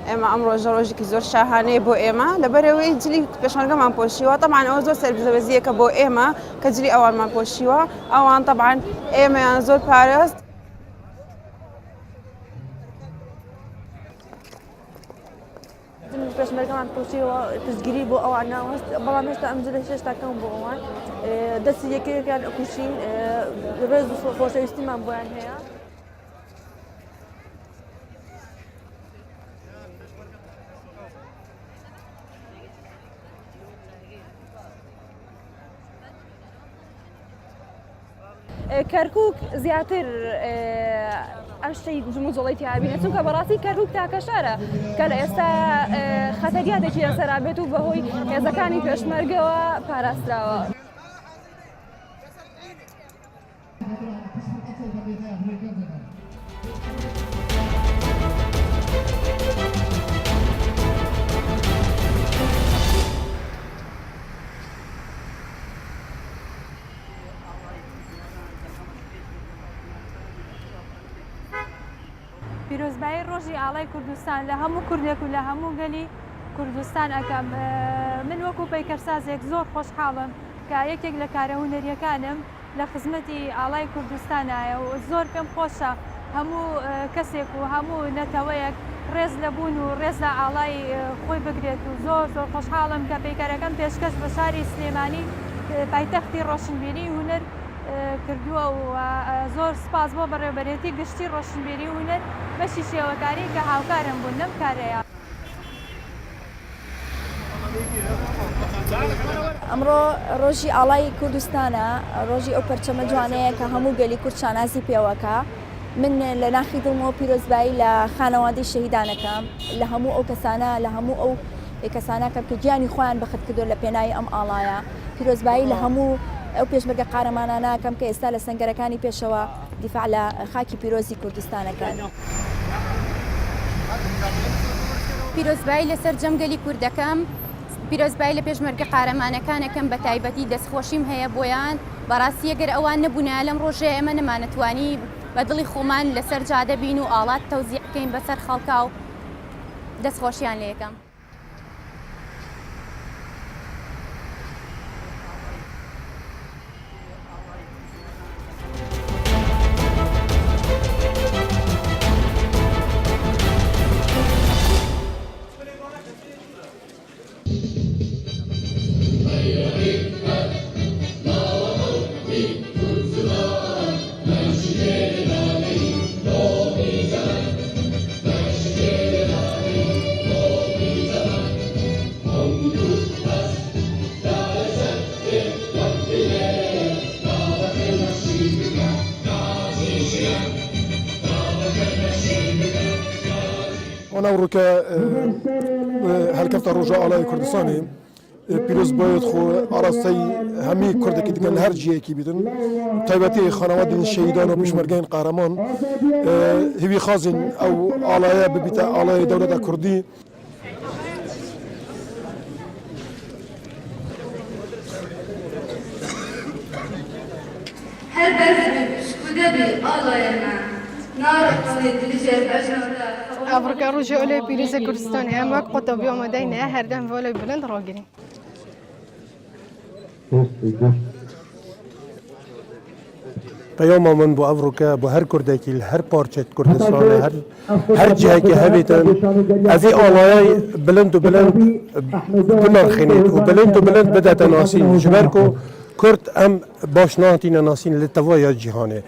ئێمە ئەم ڕۆژە ڕۆژێکی زۆر شاهانەیە بۆ ئێمە لەبەرەوەی جلی پێشمەرگەمان پۆشیوە تەمان ئەوە زۆر سەربەزیەکە بۆ ئێمە کە جلی ئەوانمان پۆشیوە ئەوان تەبعاً ئێمەیان زۆر پارەست. پێشمەرگەمان پۆشیوە پشتگیری بۆ ئەوان ناوەست بەڵام هێشتا ئەم جلە هێشتاکەم بۆ ئەوان دەستی یەکەیەکیان ئەکوشین ڕێز و خۆشەویستیمان بۆیان هەیە. کەرکووک زیاتر ئەم شتەی جموزۆڵی تیابینە چونکە بەڕاستی کەرکووک تاکە شارە کە لە ئێستا خەتەریاتێکی لەسەرا بێت و بەهۆی هێزەکانی پێشمەرگەوە پاراستراوە. پیرۆزبایی ڕۆژی ئاڵای کوردستان لە هەموو کوردێک و لە هەموو گەلی کوردستان ئەەکەم. من وەکو پەیکەرسازێک زۆر خۆشحاڵم کە یەکێک لە کارە هونەریەکانم لە خزمەتی ئاڵای کوردستانایە و زۆر پێم خۆشە هەموو کەسێک و هەموو نەتەوەیەک ڕێز لەبوون و ڕێز لە ئاڵای خۆی بگرێت و زۆر زۆر خۆشحاڵم کە پەیکەرەکەم پێشکەش بە شاری سلێمانی پایتەختی ڕۆشنبیری هونەر کردووە و زۆر سپاس بۆ بەڕێوەبەرێتی گشتی ڕۆشنبیری هونەر بەشی شێوەکاری کە هاوکارم بوون لەم کارەیە. ئەمڕۆ ڕۆژی ئاڵای کوردستانە ڕۆژی ئەو پەرچەمە جوانەیە کە هەموو گەلی کورد شانازی پێوەکە. من لە ناخی دڵمەوە پیرۆزبایی لە خانەوادەی شەهیدانەکەم لە هەموو ئەو کەسانە لە هەموو ئەو کەسانەکەم کە گیانی خۆیان بەخت کردو لە پێناوی ئەم ئاڵایە. پیرۆزبایی لە هەموو ئەو پێشمەرگە قارەمانانەکەم کە ئێستا لە سەنگەرەکانی پێشەوە دیفاع لە خاکی پیرۆزی کوردستانەکەن. پیرۆزبایی لەسەر جەمگەلی کوردەکەم پیرۆزبایی لە پێشمەرگە قارەمانەکانەکەم بە تایبەتی دەستخۆشیم هەیە بۆیان بەڕاستی ئەگەر ئەوان نەبوونە لەم ڕۆژەیە ئێمە نەمانەتوانی بە دڵی خۆمان لەسەر جادە بین و ئاڵات تەوزیع بکەین بەسەر خەڵکا و دەستخۆشیان لێ یەکەم. أنا أوروكا هالكفتا رجاء على كردستاني پیروز باید خو آراسته همی کرده که دیگر هر جایی کی بیدن تایباتی خانواده شهیدان و پشمرگان قهرمان هوی خازن او آلایه ببیت آلایه دولت کردی هر بزرگ شکوده بی آلایه من نارقانی دلیجر بجنده أفريقيا رجع إلى بيريز كردستان هم وقت قطب يوم دينا هردم ولا بلند راجلين. پیام من با افریقا با هر کردی که هر پارچه کردستان هر جایی که همیتن از این آلای بلند و بلند بنرخینید و بلند بده ناسین جبر کو کرد ام باش ناتین ناسین لتوای جهانه.